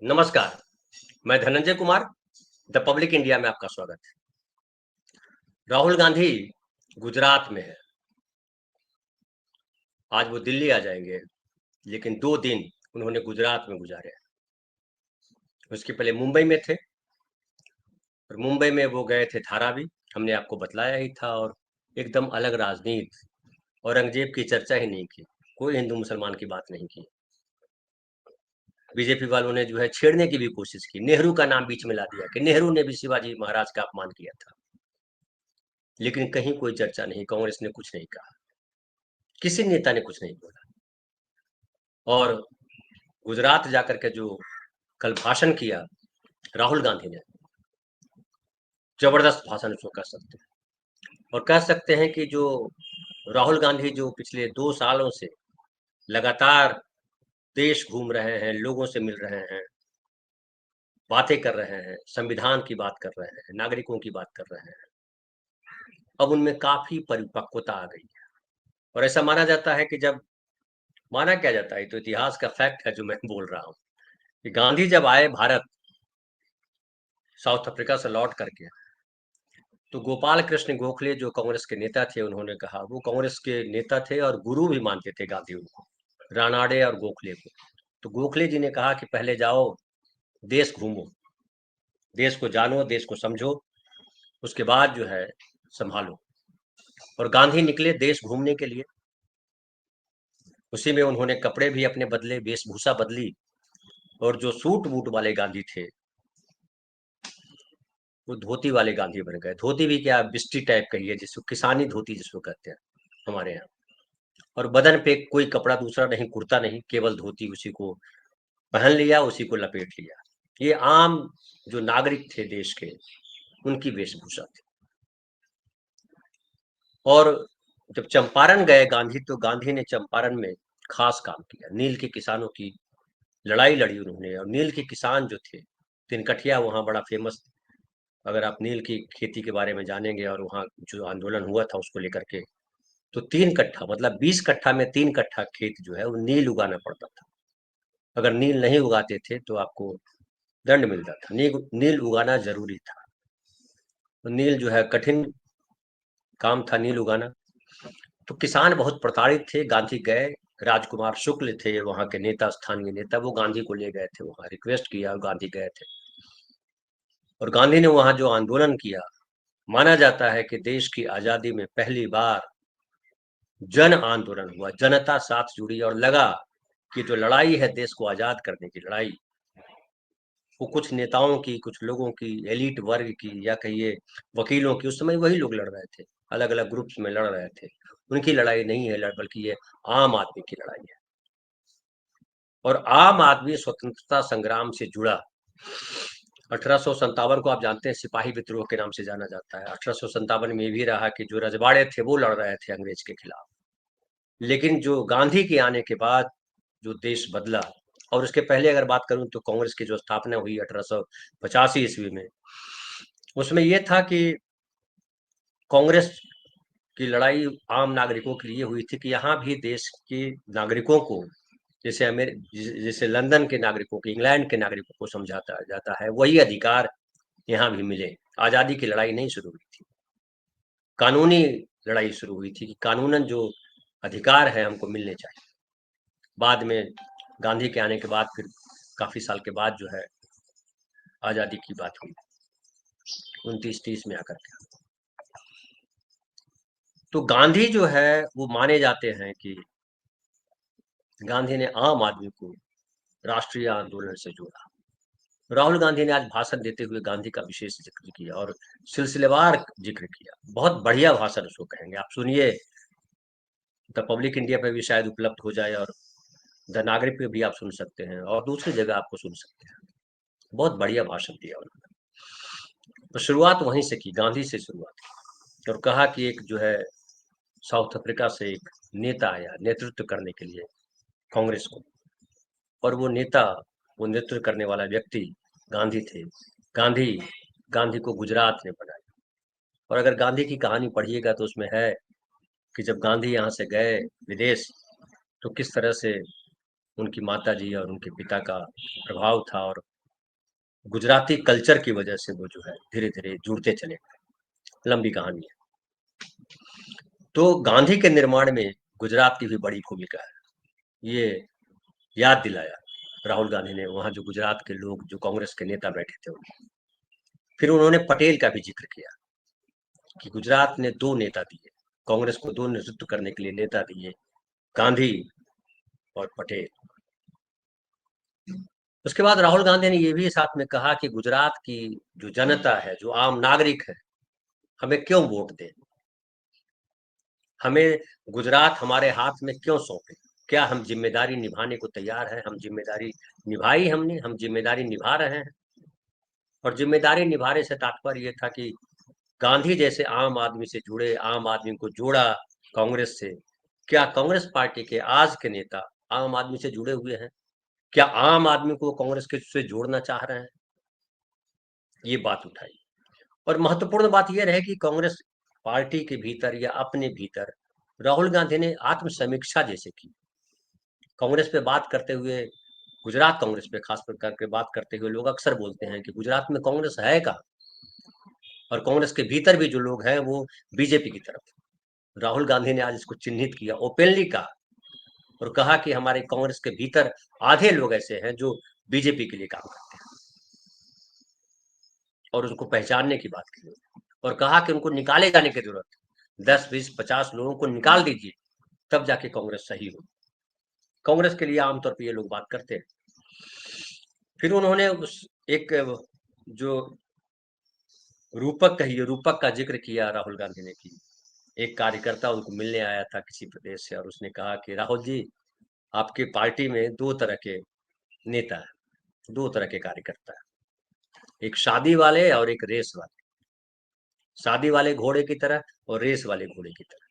नमस्कार, मैं Dhananjay Kumar, the public India में आपका स्वागत है। राहुल गांधी गुजरात में है। आज वो दिल्ली आ जाएंगे, लेकिन 2 दिन उन्होंने गुजरात में गुजारे। उसके पहले मुंबई में थे और मुंबई में वो गए थे धारावी, हमने आपको बतलाया ही था। और एकदम अलग राजनीति, औरंगजेब की चर्चा ही नहीं की, कोई हिंदू मुसलमान की बात नहीं की। बीजेपी वालों ने जो है छेड़ने की भी कोशिश की, नेहरू का नाम बीच में ला दिया कि नेहरू ने भी शिवाजी महाराज का अपमान किया था, लेकिन कहीं कोई चर्चा नहीं, कांग्रेस ने कुछ नहीं कहा, किसी नेता ने कुछ नहीं बोला। और गुजरात जाकर के जो कल भाषण किया राहुल गांधी ने, जबरदस्त भाषण उसको कह सकते हैं। और कह सकते हैं कि जो राहुल गांधी जो पिछले 2 सालों से लगातार देश घूम रहे हैं, लोगों से मिल रहे हैं, बातें कर रहे हैं, संविधान की बात कर रहे हैं, नागरिकों की बात कर रहे हैं, अब उनमें काफी परिपक्वता आ गई है। और ऐसा माना जाता है कि जब, माना क्या जाता है, तो इतिहास का फैक्ट है जो मैं बोल रहा हूँ, कि गांधी जब आए भारत साउथ अफ्रीका से लौट करके, तो गोपाल कृष्ण गोखले जो कांग्रेस के नेता थे, उन्होंने कहा, वो कांग्रेस के नेता थे और गुरु भी मानते थे गांधी उनको, रानाडे और गोखले को। तो गोखले जी ने कहा कि पहले जाओ, देश घूमो, देश को जानो, देश को समझो, उसके बाद जो है संभालो। और गांधी निकले देश घूमने के लिए। उसी में उन्होंने कपड़े भी अपने बदले, वेशभूषा बदली, और जो सूट बूट वाले गांधी थे, वो धोती वाले गांधी बन गए। धोती भी क्या, बिस्टी टाइप का ही है, जिसको किसानी धोती जिसको कहते हैं हमारे यहाँ। और बदन पे कोई कपड़ा दूसरा नहीं, कुर्ता नहीं, केवल धोती, उसी को पहन लिया, उसी को लपेट लिया। ये आम जो नागरिक थे देश के, उनकी वेशभूषा थी। और जब चंपारण गए गांधी, तो गांधी ने चंपारण में खास काम किया, नील के किसानों की लड़ाई लड़ी उन्होंने। और नील के किसान जो थे, तिनकठिया वहाँ बड़ा फेमस, अगर आप नील की खेती के बारे में जानेंगे, और वहाँ जो आंदोलन हुआ था उसको लेकर के, तो 3 कट्ठा, मतलब 20 कट्ठा में 3 कट्ठा खेत जो है वो नील उगाना पड़ता था। अगर नील नहीं उगाते थे तो आपको दंड मिलता था। नील नील उगाना जरूरी था। तो नील जो है कठिन काम था, नील उगाना। तो किसान बहुत प्रताड़ित थे। गांधी गए, राजकुमार शुक्ल थे वहां के नेता, स्थानीय नेता, वो गांधी को ले गए थे, वहां रिक्वेस्ट किया और गांधी गए थे। और गांधी ने वहां जो आंदोलन किया, माना जाता है कि देश की आजादी में पहली बार जन आंदोलन हुआ, जनता साथ जुड़ी, और लगा कि जो लड़ाई है देश को आजाद करने की लड़ाई, वो कुछ नेताओं की, कुछ लोगों की, एलिट वर्ग की, या कहिए वकीलों की, उस समय वही लोग लड़ रहे थे, अलग अलग ग्रुप्स में लड़ रहे थे। उनकी लड़ाई नहीं है, बल्कि ये आम आदमी की लड़ाई है। और आम आदमी स्वतंत्रता संग्राम से जुड़ा। 1857 को आप जानते हैं, सिपाही विद्रोह के नाम से जाना जाता है। 1857 में भी रहा कि जो रजवाड़े थे वो लड़ रहे थे अंग्रेज के खिलाफ। लेकिन जो गांधी के आने के बाद जो देश बदला, और उसके पहले अगर बात करूं तो कांग्रेस की जो स्थापना हुई 1885 ईस्वी में, उसमें यह था कि कांग्रेस की लड़ाई आम नागरिकों के लिए हुई थी, कि यहाँ भी देश के नागरिकों को, जैसे लंदन के नागरिकों को, इंग्लैंड के नागरिकों को समझाता जाता है, वही अधिकार यहाँ भी मिले। आजादी की लड़ाई नहीं शुरू हुई थी, कानूनी लड़ाई शुरू हुई थी, कि कानूनन जो अधिकार है हमको मिलने चाहिए। बाद में गांधी के आने के बाद, फिर काफी साल के बाद जो है आजादी की बात हुई, 29-30 में आकर के। तो गांधी जो है वो माने जाते हैं कि गांधी ने आम आदमी को राष्ट्रीय आंदोलन से जोड़ा। राहुल गांधी ने आज भाषण देते हुए गांधी का विशेष जिक्र किया और सिलसिलेवार जिक्र किया। बहुत बढ़िया भाषण उसको कहेंगे, आप सुनिए। द पब्लिक इंडिया पे भी शायद उपलब्ध हो जाए, और द नागरिक पे भी आप सुन सकते हैं, और दूसरी जगह आपको सुन सकते हैं। बहुत बढ़िया भाषण दिया उन्होंने। तो शुरुआत वहीं से की, गांधी से शुरुआत की, और कहा कि एक जो है साउथ अफ्रीका से एक नेता आया नेतृत्व करने के लिए कांग्रेस को, और वो नेता, वो नेतृत्व करने वाला व्यक्ति गांधी थे। गांधी गांधी को गुजरात ने बनाया। और अगर गांधी की कहानी पढ़िएगा तो उसमें है कि जब गांधी यहाँ से गए विदेश, तो किस तरह से उनकी माता जी और उनके पिता का प्रभाव था, और गुजराती कल्चर की वजह से वो जो है धीरे धीरे जुड़ते चले गए। लंबी कहानी है। तो गांधी के निर्माण में गुजरात की भी बड़ी भूमिका है, ये याद दिलाया राहुल गांधी ने वहां जो गुजरात के लोग, जो कांग्रेस के नेता बैठे थे उन्हें। फिर उन्होंने पटेल का भी जिक्र किया कि गुजरात ने दो नेता दिए, कांग्रेस को दो नेतृत्व करने के लिए नेता दिए, गांधी और पटेल। उसके बाद राहुल गांधी ने यह भी साथ में कहा कि गुजरात की जो जनता है, जो आम नागरिक है, हमें क्यों वोट दे, हमें गुजरात हमारे हाथ में क्यों सौंपे, क्या हम जिम्मेदारी निभाने को तैयार हैं? हम जिम्मेदारी निभाई, हमने, हम जिम्मेदारी निभा रहे हैं। और जिम्मेदारी निभाने से तात्पर्य यह था कि गांधी जैसे आम आदमी से जुड़े, आम आदमी को जोड़ा कांग्रेस से। क्या कांग्रेस पार्टी के आज के नेता आम आदमी से जुड़े हुए हैं? क्या आम आदमी को कांग्रेस के से जोड़ना चाह रहे हैं? ये बात उठाई। और महत्वपूर्ण बात यह रहे कि कांग्रेस पार्टी के भीतर या अपने भीतर राहुल गांधी ने आत्म समीक्षा जैसे की। कांग्रेस पे बात करते हुए, गुजरात कांग्रेस पे खास करके बात करते हुए लोग अक्सर बोलते हैं कि गुजरात में कांग्रेस है कहाँ, और कांग्रेस के भीतर भी जो लोग हैं वो बीजेपी की तरफ। राहुल गांधी ने आज इसको चिन्हित किया, ओपनली कहा, और कहा कि हमारे कांग्रेस के भीतर आधे लोग ऐसे हैं जो बीजेपी के लिए काम करते हैं, और उनको पहचानने की बात की। और कहा कि उनको निकाले जाने की जरूरत है, 10, 20, 50 लोगों को निकाल दीजिए, तब जाके कांग्रेस सही हो। कांग्रेस के लिए आमतौर पर ये लोग बात करते हैं। फिर उन्होंने उस एक जो रूपक कहिए, रूपक का जिक्र किया राहुल गांधी ने की। एक कार्यकर्ता उनको मिलने आया था किसी प्रदेश से, और उसने कहा कि राहुल जी, आपकी पार्टी में दो तरह के नेता है, दो तरह के कार्यकर्ता है, एक शादी वाले और एक रेस वाले। शादी वाले घोड़े की तरह और रेस वाले घोड़े की तरह।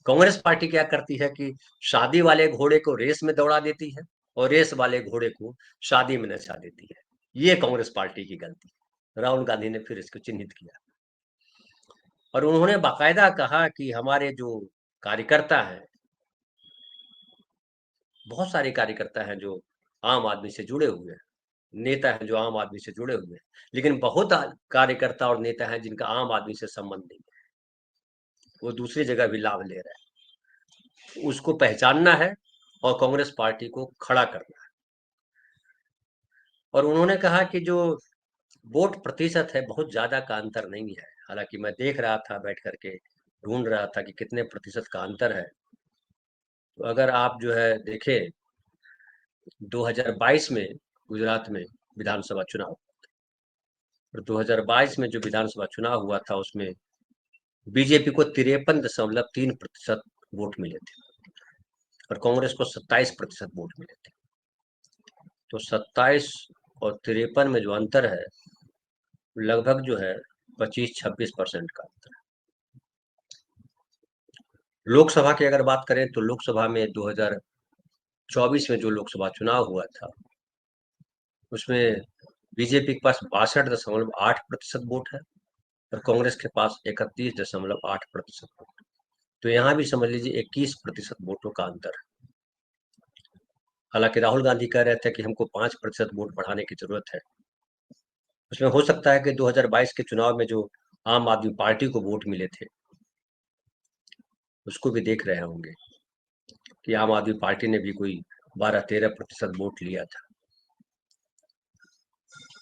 कांग्रेस पार्टी क्या करती है कि शादी वाले घोड़े को रेस में दौड़ा देती है और रेस वाले घोड़े को शादी में नचा देती है। ये कांग्रेस पार्टी की गलती है। राहुल गांधी ने फिर इसको चिन्हित किया, और उन्होंने बाकायदा कहा कि हमारे जो कार्यकर्ता हैं, बहुत सारे कार्यकर्ता हैं जो आम आदमी से जुड़े हुए हैं, नेता हैं जो आम आदमी से जुड़े हुए हैं, लेकिन बहुत कार्यकर्ता और नेता हैं जिनका आम आदमी से संबंध नहीं है, वो दूसरी जगह भी लाभ ले रहे हैं। उसको पहचानना है और कांग्रेस पार्टी को खड़ा करना है। और उन्होंने कहा कि जो वोट प्रतिशत है, बहुत ज्यादा का अंतर नहीं है। हालांकि मैं देख रहा था बैठ करके, ढूंढ रहा था कि कितने प्रतिशत का अंतर है। तो अगर आप जो है देखें, 2022 में गुजरात में विधानसभा चुनाव, और 2022 में जो विधानसभा चुनाव हुआ था उसमें बीजेपी को 53.3% वोट मिले थे, और कांग्रेस को 27% वोट मिले थे। तो 27 और 53 में जो अंतर है, लगभग जो है 25-26% का अंतर है। लोकसभा की अगर बात करें तो लोकसभा में 2024 में जो लोकसभा चुनाव हुआ था, उसमें बीजेपी के पास 62.8% वोट है, और कांग्रेस के पास 31.8% वोट। तो यहाँ भी समझ लीजिए 21% वोटों का अंतर है। हालांकि राहुल गांधी कह रहे थे कि हमको 5% वोट बढ़ाने की जरूरत है। उसमें हो सकता है कि 2022 के चुनाव में जो आम आदमी पार्टी को वोट मिले थे, उसको भी देख रहे होंगे कि आम आदमी पार्टी ने भी कोई 12-13% वोट लिया था।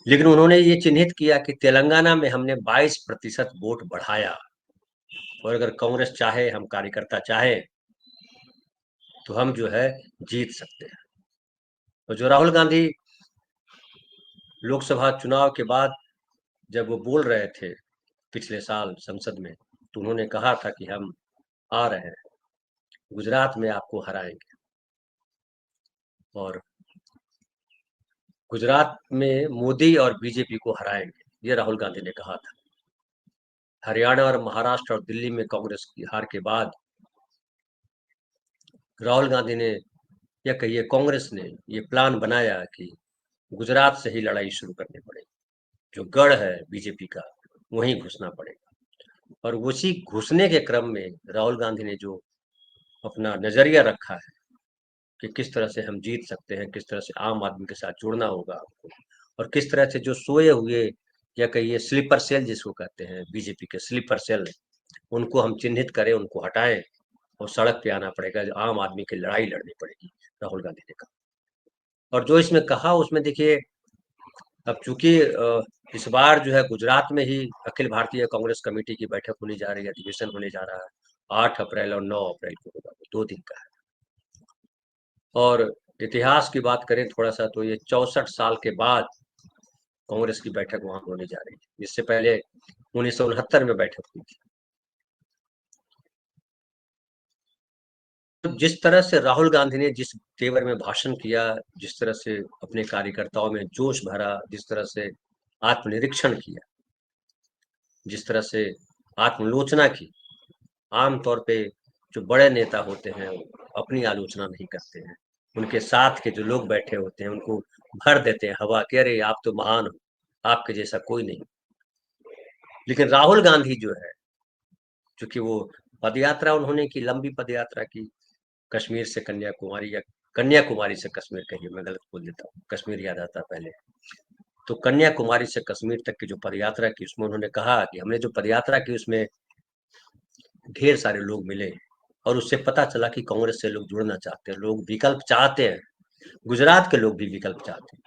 लेकिन उन्होंने ये चिन्हित किया कि तेलंगाना में हमने 22% वोट बढ़ाया, और अगर कांग्रेस चाहे, हम कार्यकर्ता चाहे, तो हम जो है जीत सकते हैं। तो जो राहुल गांधी लोकसभा चुनाव के बाद जब वो बोल रहे थे पिछले साल संसद में, तो उन्होंने कहा था कि हम आ रहे हैं, गुजरात में आपको हराएंगे। और गुजरात में मोदी और बीजेपी को हराएंगे, ये राहुल गांधी ने कहा था। हरियाणा और महाराष्ट्र और दिल्ली में कांग्रेस की हार के बाद राहुल गांधी ने, या कहिए कांग्रेस ने, ये प्लान बनाया कि गुजरात से ही लड़ाई शुरू करनी पड़ेगी। जो गढ़ है बीजेपी का, वहीं घुसना पड़ेगा। और उसी घुसने के क्रम में राहुल गांधी ने जो अपना नजरिया रखा है कि किस तरह से हम जीत सकते हैं, किस तरह से आम आदमी के साथ जुड़ना होगा आपको, और किस तरह से जो सोए हुए या कहिए स्लीपर सेल जिसको कहते हैं बीजेपी के स्लीपर सेल, उनको हम चिन्हित करें, उनको हटाएं और सड़क पे आना पड़ेगा, आम आदमी की लड़ाई लड़नी पड़ेगी, राहुल गांधी ने कहा। और जो इसमें कहा उसमें देखिए, अब चूंकि इस बार जो है गुजरात में ही अखिल भारतीय कांग्रेस कमेटी की बैठक होने जा रही है, अधिवेशन होने जा रहा है, 8 अप्रैल और 9 अप्रैल को होगा, 2 दिन का है। और इतिहास की बात करें थोड़ा सा, तो ये 64 साल के बाद कांग्रेस की बैठक वहां होने जा रही है। इससे पहले 1969 में बैठक हुई थी। तो जिस तरह से राहुल गांधी ने जिस तेवर में भाषण किया, जिस तरह से अपने कार्यकर्ताओं में जोश भरा, जिस तरह से आत्मनिरीक्षण किया, जिस तरह से आत्मलोचना की, आमतौर पे जो बड़े नेता होते हैं वो अपनी आलोचना नहीं करते हैं, उनके साथ के जो लोग बैठे होते हैं उनको भर देते हैं हवा कि अरे आप तो महान हो, आपके जैसा कोई नहीं। लेकिन राहुल गांधी जो है, चूंकि वो पदयात्रा उन्होंने की, लंबी पदयात्रा की, कश्मीर से कन्याकुमारी या कन्याकुमारी से कश्मीर, कहिए मैं गलत बोल देता हूँ, कश्मीर याद आता है पहले। तो कन्याकुमारी से कश्मीर तक की जो पदयात्रा की, उसमें उन्होंने कहा कि हमने जो पदयात्रा की उसमें ढेर सारे लोग मिले और उससे पता चला कि कांग्रेस से लोग जुड़ना चाहते हैं, लोग विकल्प चाहते हैं, गुजरात के लोग भी विकल्प चाहते हैं,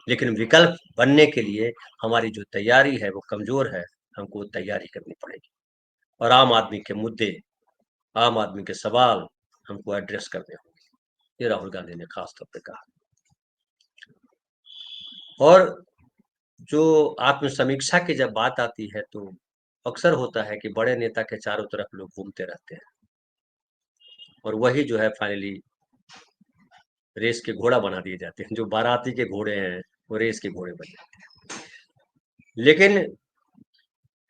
लेकिन विकल्प बनने के लिए हमारी जो तैयारी है वो कमजोर है, हमको तैयारी करनी पड़ेगी और आम आदमी के मुद्दे, आम आदमी के सवाल हमको एड्रेस करने होंगे, ये राहुल गांधी ने खास तौर पे कहा। और जो आत्म समीक्षा की जब बात आती है तो अक्सर होता है कि बड़े नेता के चारों तरफ लोग घूमते रहते हैं और वही जो है फाइनली रेस के घोड़ा बना दिए जाते हैं, जो बाराती के घोड़े हैं वो रेस के घोड़े बन जाते हैं। लेकिन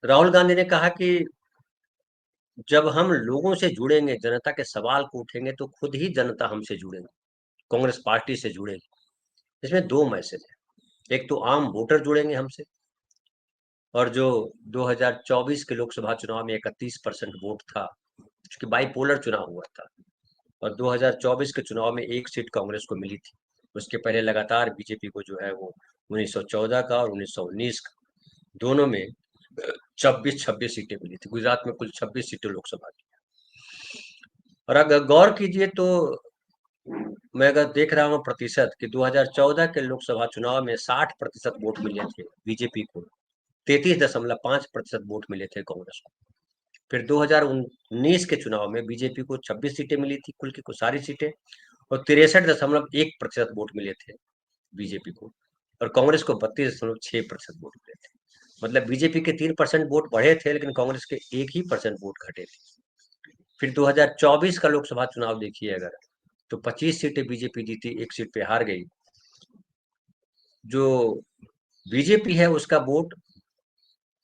राहुल गांधी ने कहा कि जब हम लोगों से जुड़ेंगे, जनता के सवाल को उठेंगे, तो खुद ही जनता हमसे जुड़ेगी, कांग्रेस पार्टी से जुड़ेगी। इसमें दो मैसेज है, एक तो आम वोटर जुड़ेंगे हमसे, और जो 2024 के लोकसभा चुनाव में 31% वोट था, क्योंकि बाईपोलर चुनाव हुआ था, और 2024 के चुनाव में एक सीट कांग्रेस को मिली थी, उसके पहले लगातार बीजेपी को जो है वो 1914 का और 1919 का दोनों में 26-26 सीटें मिली थी। गुजरात में कुल 26 सीटें लोकसभा की। और अगर गौर कीजिए तो मैं अगर देख रहा हूँ प्रतिशत कि 2014 के लोकसभा चुनाव में 60% वोट मिले थे बीजेपी को, 33.5% वोट मिले थे कांग्रेस को। फिर 2019 के चुनाव में बीजेपी को 26 सीटें मिली थी, कुल की कुल सारी सीटें, और 63.1% वोट मिले थे बीजेपी को, और कांग्रेस को 32.6% वोट मिले थे। मतलब बीजेपी के 3% वोट बढ़े थे, लेकिन कांग्रेस के 1% वोट घटे थे। फिर 2024 का लोकसभा चुनाव देखिए अगर, तो 25 सीटें बीजेपी जीती, एक सीट पे हार गई। जो बीजेपी है उसका वोट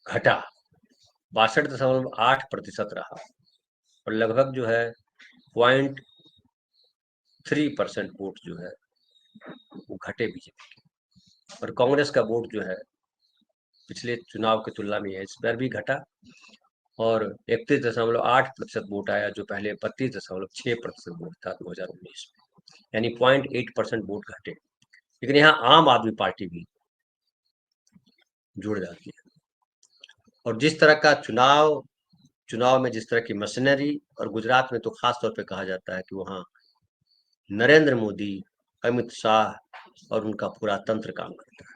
घटा, 62.8% रहा, और लगभग जो है 0.3% वोट जो है वो घटे बीजेपी के। और कांग्रेस का वोट जो है पिछले चुनाव की तुलना में इस बार भी घटा, और 31.8% वोट आया, जो पहले 32.6% वोट था 2019 में, यानी 0.8% वोट घटे। लेकिन यहाँ आम आदमी पार्टी भी जुड़ जाती है, और जिस तरह का चुनाव चुनाव में जिस तरह की मशीनरी, और गुजरात में तो खास तौर पे कहा जाता है कि वहाँ नरेंद्र मोदी, अमित शाह और उनका पूरा तंत्र काम करता है,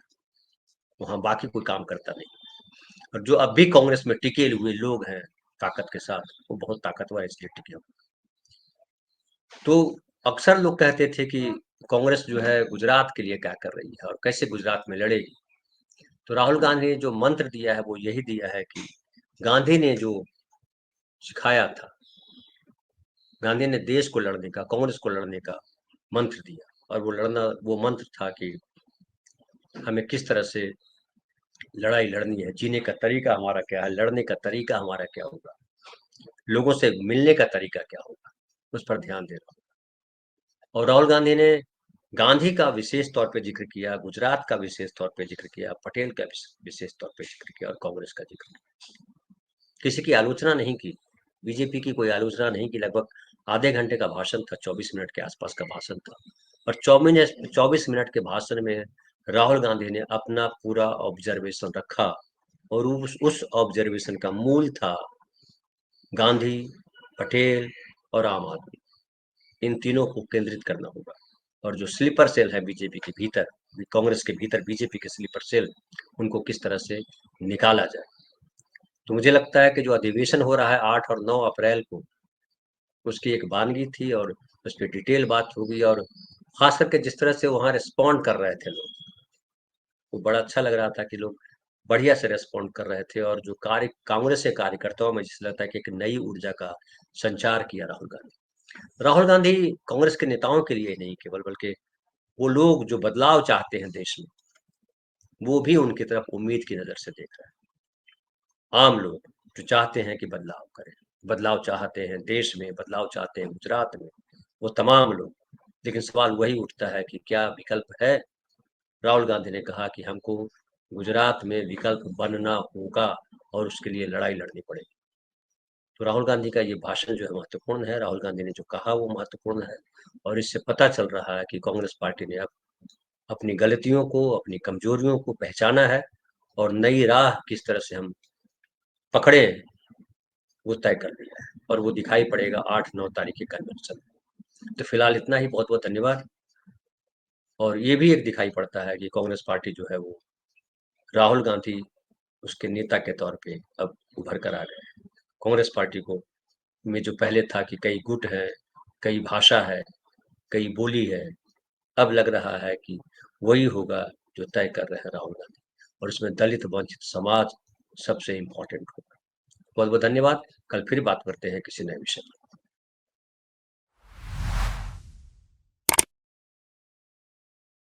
वहाँ बाकी कोई काम करता नहीं। और जो अब भी कांग्रेस में टिके हुए लोग हैं ताकत के साथ, वो बहुत ताकतवर है, इसलिए टिके हुए। तो अक्सर लोग कहते थे कि कांग्रेस जो है गुजरात के लिए क्या कर रही है और कैसे गुजरात में लड़ेगी। तो राहुल गांधी ने जो मंत्र दिया है वो यही दिया है कि गांधी ने जो सिखाया था, गांधी ने देश को लड़ने का, कांग्रेस को लड़ने का मंत्र दिया, और वो मंत्र था कि हमें किस तरह से लड़ाई लड़नी है, जीने का तरीका हमारा क्या है, लड़ने का तरीका हमारा क्या होगा, लोगों से मिलने का तरीका क्या होगा, उस पर ध्यान दे रहा हूँ। और राहुल गांधी ने गांधी का विशेष तौर पे जिक्र किया, गुजरात का विशेष तौर पे जिक्र किया, पटेल का विशेष तौर पे जिक्र किया, और कांग्रेस का जिक्र किया। किसी की आलोचना नहीं की, बीजेपी की कोई आलोचना नहीं की। लगभग आधे घंटे का भाषण था, 24 मिनट के आसपास का भाषण था, और 24 मिनट के भाषण में राहुल गांधी ने अपना पूरा ऑब्जर्वेशन रखा और उस ऑब्जर्वेशन का मूल था गांधी, पटेल और आम आदमी, इन तीनों को केंद्रित करना होगा। और जो स्लीपर सेल है बीजेपी के भीतर, कांग्रेस के भीतर बीजेपी के स्लीपर सेल, उनको किस तरह से निकाला जाए। तो मुझे लगता है कि जो अधिवेशन हो रहा है 8 और 9 अप्रैल को, उसकी एक वानगी थी और उस पर डिटेल बात होगी। और खास करके जिस तरह से वहाँ रिस्पॉन्ड कर रहे थे लोग, वो बड़ा अच्छा लग रहा था कि लोग बढ़िया से रिस्पॉन्ड कर रहे थे। और जो कांग्रेस के कार्यकर्ताओं में जिस लगता है कि एक नई ऊर्जा का संचार किया राहुल गांधी कांग्रेस के नेताओं के लिए नहीं केवल, बल्कि वो लोग जो बदलाव चाहते हैं देश में, वो भी उनकी तरफ उम्मीद की नजर से देख रहे हैं। आम लोग जो चाहते हैं कि बदलाव करें, बदलाव चाहते हैं देश में, बदलाव चाहते हैं गुजरात में, वो तमाम लोग। लेकिन सवाल वही उठता है कि क्या विकल्प है। राहुल गांधी ने कहा कि हमको गुजरात में विकल्प बनना होगा और उसके लिए लड़ाई लड़नी पड़ेगी। तो राहुल गांधी का ये भाषण जो है महत्वपूर्ण है, राहुल गांधी ने जो कहा वो महत्वपूर्ण है। और इससे पता चल रहा है कि कांग्रेस पार्टी ने अब अपनी गलतियों को, अपनी कमजोरियों को पहचाना है और नई राह किस तरह से हम पकड़े, वो तय कर लिया है। और वो दिखाई पड़ेगा 8-9 तारीख के कन्वेंशन में। तो फिलहाल इतना ही, बहुत बहुत धन्यवाद। और ये भी एक दिखाई पड़ता है कि कांग्रेस पार्टी जो है वो राहुल गांधी उसके नेता के तौर पे अब उभर कर आ गए हैं। कांग्रेस पार्टी को में जो पहले था कि कई गुट है, कई भाषा है, कई बोली है, अब लग रहा है कि वही होगा जो तय कर रहे हैं राहुल गांधी। और इसमें दलित वंचित समाज सबसे इम्पोर्टेंट होगा। बहुत बहुत धन्यवाद। कल फिर बात करते हैं किसी नए विषय पर।